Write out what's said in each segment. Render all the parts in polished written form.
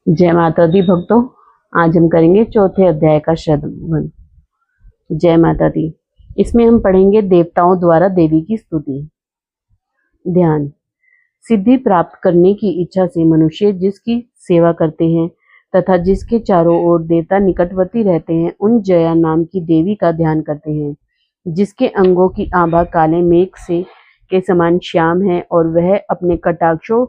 जय माता दी भक्तों। आज हम करेंगे चौथे अध्याय का श्रवण। जय माता दी। इसमें हम पढ़ेंगे देवताओं द्वारा देवी की स्तुति। ध्यान। सिद्धि प्राप्त करने की इच्छा से मनुष्य जिसकी सेवा करते हैं तथा जिसके चारों ओर देवता निकटवर्ती रहते हैं, उन जया नाम की देवी का ध्यान करते हैं, जिसके अंगों की आभा काले मेघ से के समान श्याम है और वह अपने कटाक्षों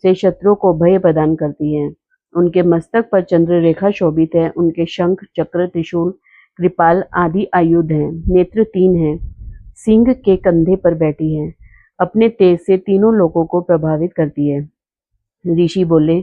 से शत्रुओं को भय प्रदान करती है। उनके मस्तक पर चंद्र रेखा शोभित है। उनके शंख, चक्र, त्रिशूल, कृपाल आदि आयुध हैं। नेत्र 3 हैं। सिंह के कंधे पर बैठी है। अपने तेज से तीनों लोगों को प्रभावित करती है। ऋषि बोले,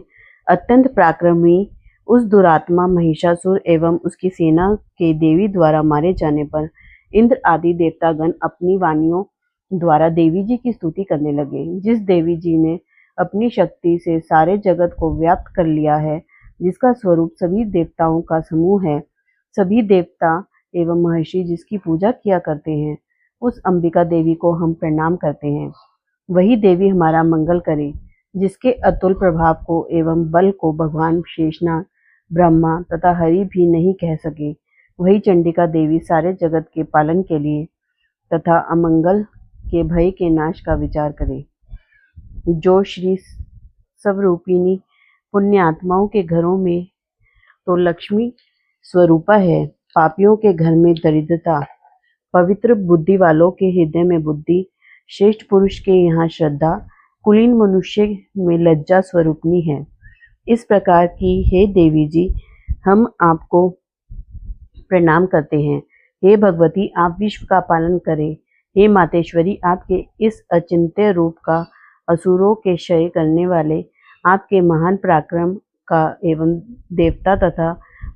अत्यंत पराक्रमी उस दुरात्मा महिषासुर एवं उसकी सेना के देवी द्वारा मारे जाने पर इंद्र आदि देवतागण अपनी वाणियों द्वारा देवी जी की स्तुति करने लगे। जिस देवी जी ने अपनी शक्ति से सारे जगत को व्याप्त कर लिया है, जिसका स्वरूप सभी देवताओं का समूह है, सभी देवता एवं महर्षि जिसकी पूजा किया करते हैं, उस अंबिका देवी को हम प्रणाम करते हैं। वही देवी हमारा मंगल करे, जिसके अतुल प्रभाव को एवं बल को भगवान शेषनाग, ब्रह्मा तथा हरि भी नहीं कह सके। वही चंडिका देवी सारे जगत के पालन के लिए तथा अमंगल के भय के नाश का विचार करे। जो श्री स्वरूपिणी पुण्यात्माओं के घरों में तो लक्ष्मी स्वरूपा है, पापियों के घर में दरिद्रता, पवित्र बुद्धि वालों के हृदय में बुद्धि, श्रेष्ठ पुरुष के यहाँ श्रद्धा, कुलीन मनुष्य में लज्जा स्वरूपनी है। इस प्रकार की हे देवी जी, हम आपको प्रणाम करते हैं। हे भगवती, आप विश्व का पालन करें। हे मातेश्वरी, आपके इस अचिंत्य रूप का असुरों के क्षय करने वाले आपके महान पराक्रम का एवं देवता तथा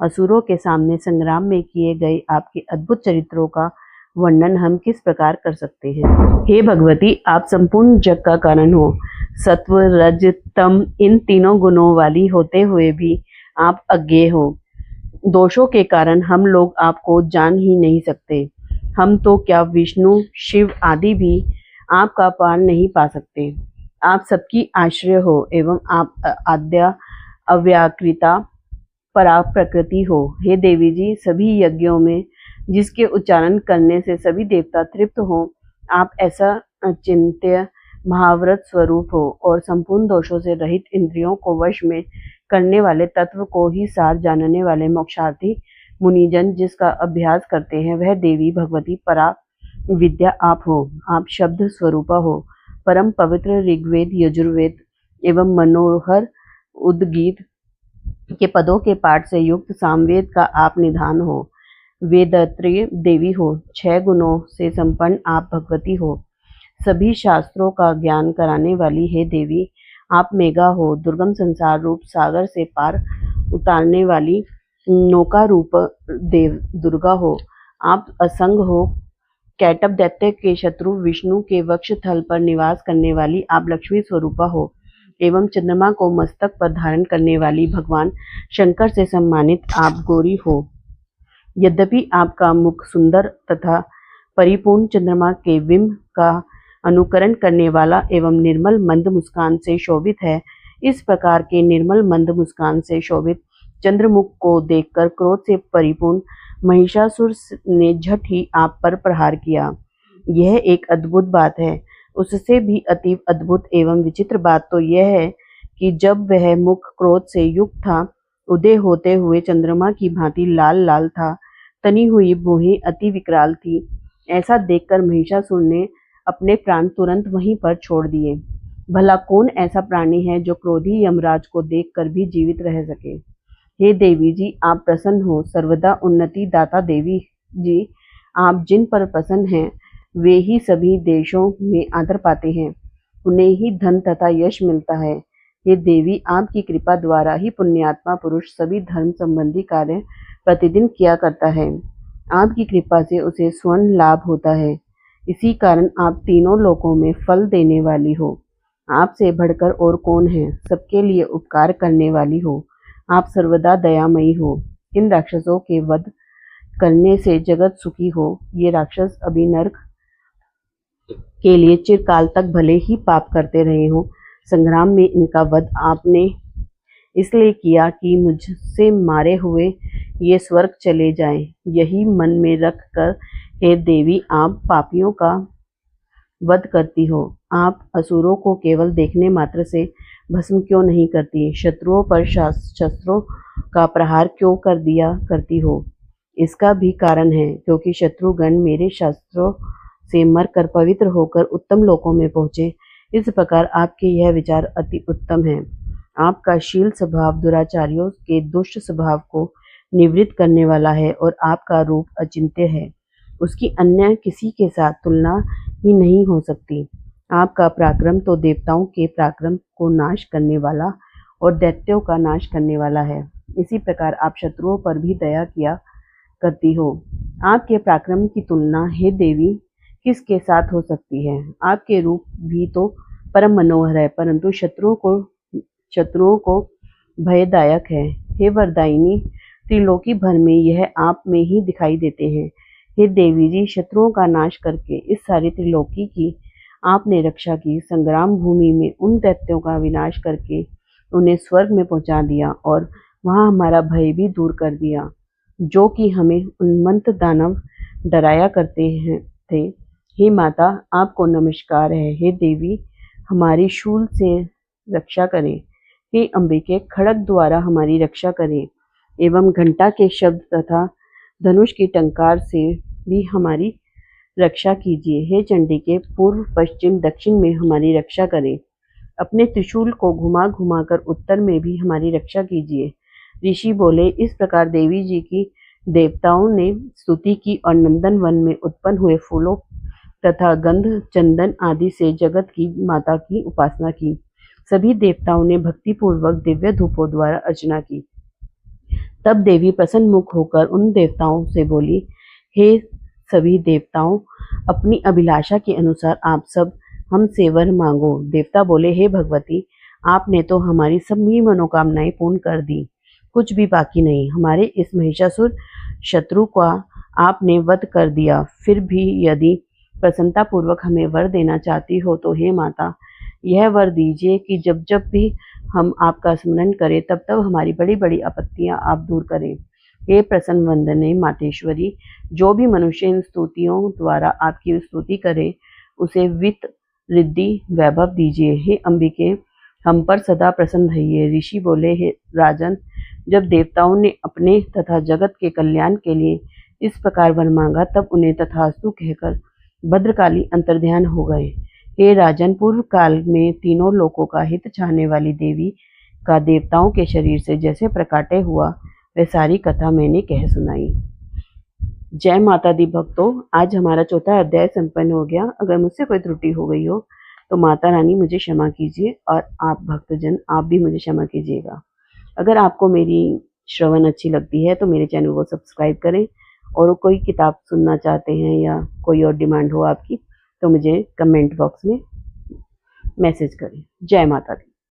असुरों के सामने संग्राम में किए गए आपके अद्भुत चरित्रों का वर्णन हम किस प्रकार कर सकते हैं। हे भगवती, आप संपूर्ण जग का कारण हो। सत्व, रज, तम इन तीनों गुणों वाली होते हुए भी आप अज्ञेय हो। दोषों के कारण हम लोग आपको जान ही नहीं सकते। हम तो क्या विष्णु, शिव आदि भी आपका पार नहीं पा सकते। आप सबकी आश्रय हो एवं आप आद्या अव्याकृता परा प्रकृति हो। हे देवी जी, सभी यज्ञों में जिसके उच्चारण करने से सभी देवता तृप्त हो, आप ऐसा अचिंत्य महाव्रत स्वरूप हो और संपूर्ण दोषों से रहित इंद्रियों को वश में करने वाले तत्व को ही सार जानने वाले मोक्षार्थी मुनिजन जिसका अभ्यास करते हैं, वह देवी भगवती परा विद्या आप हो। आप शब्द स्वरूपा हो। परम पवित्र ऋग्वेद, यजुर्वेद एवं मनोहर उद्गीत के पदों के पाठ से युक्त सामवेद का आप निधान हो। वेदत्रय देवी हो। 6 गुणों से संपन्न आप भगवती हो। सभी शास्त्रों का ज्ञान कराने वाली हे देवी, आप मेघा हो। दुर्गम संसार रूप सागर से पार उतारने वाली नौका रूप देव दुर्गा हो। आप असंग हो। कैटभ दैत्य के शत्रु विष्णु के वक्ष थल पर निवास करने वाली आप लक्ष्मी स्वरूपा हो एवं चंद्रमा को मस्तक पर धारण करने वाली भगवान शंकर से सम्मानित आप गौरी हो। यद्यपि आपका मुख सुंदर तथा परिपूर्ण चंद्रमा के बिंब का अनुकरण करने वाला एवं निर्मल मंद मुस्कान से शोभित है, इस प्रकार के निर्मल मंद मुस्कान से शोभित चंद्रमुख को देखकर क्रोध से परिपूर्ण महिषासुर ने झट ही आप पर प्रहार किया। यह एक अद्भुत बात है। उससे भी अतीव अद्भुत एवं विचित्र बात तो यह है कि जब वह मुख क्रोध से युक्त था, उदय होते हुए चंद्रमा की भांति लाल लाल था, तनी हुई भुहें अति विकराल थी। ऐसा देखकर महिषासुर ने अपने प्राण तुरंत वहीं पर छोड़ दिए। भला कौन ऐसा प्राणी है जो क्रोधी यमराज को देखकर भी जीवित रह सके। हे देवी जी, आप प्रसन्न हो। सर्वदा उन्नति दाता देवी जी, आप जिन पर प्रसन्न हैं, वे ही सभी देशों में आदर पाते हैं, उन्हें ही धन तथा यश मिलता है। हे देवी, आपकी कृपा द्वारा ही पुण्यात्मा पुरुष सभी धर्म संबंधी कार्य प्रतिदिन किया करता है। आपकी कृपा से उसे स्वर्ण लाभ होता है। इसी कारण आप तीनों लोकों में फल देने वाली हो। आपसे बढ़कर और कौन है। सबके लिए उपकार करने वाली हो। आप सर्वदा दयामयी हो। इन राक्षसों के वध करने से जगत सुखी हो। ये राक्षस अभी नरक के लिए चिरकाल तक भले ही पाप करते रहे हों, संग्राम में इनका वध आपने इसलिए किया कि मुझसे मारे हुए ये स्वर्ग चले जाएं। यही मन में रख कर हे देवी आप पापियों का वध करती हो। आप असुरों को केवल देखने मात्र से भस्म क्यों नहीं करती? शत्रुओं पर शस्त्रों का प्रहार क्यों कर दिया करती हो? इसका भी कारण है, क्योंकि शत्रुगण मेरे शास्त्रों से मरकर पवित्र होकर उत्तम लोकों में पहुंचे। इस प्रकार आपके यह विचार अति उत्तम है। आपका शील स्वभाव दुराचारियों के दुष्ट स्वभाव को निवृत्त करने वाला है और आपका रूप अचिंत्य है। उसकी अन्य किसी के साथ तुलना ही नहीं हो सकती। आपका पराक्रम तो देवताओं के पराक्रम को नाश करने वाला और दैत्यों का नाश करने वाला है। इसी प्रकार आप शत्रुओं पर भी दया किया करती हो। आपके पराक्रम की तुलना हे देवी किसके साथ हो सकती है? आपके रूप भी तो परम मनोहर है, परंतु शत्रुओं को भयदायक है। हे वरदायिनी, त्रिलोकी भर में यह आप में ही दिखाई देते हैं। हे देवी जी, शत्रुओं का नाश करके इस सारी त्रिलोकी की आपने रक्षा की। संग्राम भूमि में उन दैत्यों का विनाश करके उन्हें स्वर्ग में पहुंचा दिया और वहां हमारा भय भी दूर कर दिया, जो कि हमें उन्मत्त दानव डराया करते थे। हे माता, आपको नमस्कार है। हे देवी, हमारी शूल से रक्षा करें। हे अंबिके, खड़ग द्वारा हमारी रक्षा करें एवं घंटा के शब्द तथा धनुष की टंकार से भी हमारी रक्षा कीजिए। हे चंडिके, पूर्व पश्चिम दक्षिण में हमारी रक्षा करें। अपने त्रिशूल को घुमा घुमा कर उत्तर में भी हमारी रक्षा कीजिए। ऋषि बोले, इस प्रकार देवी जी की देवताओं ने स्तुति की और नंदन वन में उत्पन्न हुए फूलों तथा गंध चंदन आदि से जगत की माता की उपासना की। सभी देवताओं ने भक्तिपूर्वक दिव्य धूपों द्वारा अर्चना की। तब देवी प्रसन्न मुख होकर उन देवताओं से बोली, हे सभी देवताओं, अपनी अभिलाषा के अनुसार आप सब हमसे वर मांगो। देवता बोले, हे भगवती, आपने तो हमारी सभी मनोकामनाएं पूर्ण कर दी, कुछ भी बाकी नहीं। हमारे इस महिषासुर शत्रु का आपने वध कर दिया। फिर भी यदि प्रसन्नता पूर्वक हमें वर देना चाहती हो तो हे माता, यह वर दीजिए कि जब जब भी हम आपका स्मरण करें तब तब हमारी बड़ी बड़ी आपत्तियां आप दूर करें। हे प्रसन्न वंदने मातेश्वरी, जो भी मनुष्य इन स्तुतियों द्वारा आपकी स्तुति करे उसे वित्त रिद्धि वैभव दीजिए। हे अंबिके, हम पर सदा प्रसन्न रहिए। ऋषि बोले, हे राजन, जब देवताओं ने अपने तथा जगत के कल्याण के लिए इस प्रकार वर मांगा तब उन्हें तथास्तु कहकर भद्रकाली अंतर्ध्यान हो गए। हे राजन, पूर्व काल में तीनों लोकों का हित चाहने वाली देवी का देवताओं के शरीर से जैसे प्रकाटे हुआ वह सारी कथा मैंने कह सुनाई। जय माता दी भक्तों, आज हमारा चौथा अध्याय संपन्न हो गया। अगर मुझसे कोई त्रुटि हो गई हो तो माता रानी मुझे क्षमा कीजिए और आप भक्तजन आप भी मुझे क्षमा कीजिएगा। अगर आपको मेरी श्रवण अच्छी लगती है तो मेरे चैनल को सब्सक्राइब करें, और कोई किताब सुनना चाहते हैं या कोई और डिमांड हो आपकी तो मुझे कमेंट बॉक्स में मैसेज करें। जय माता दी।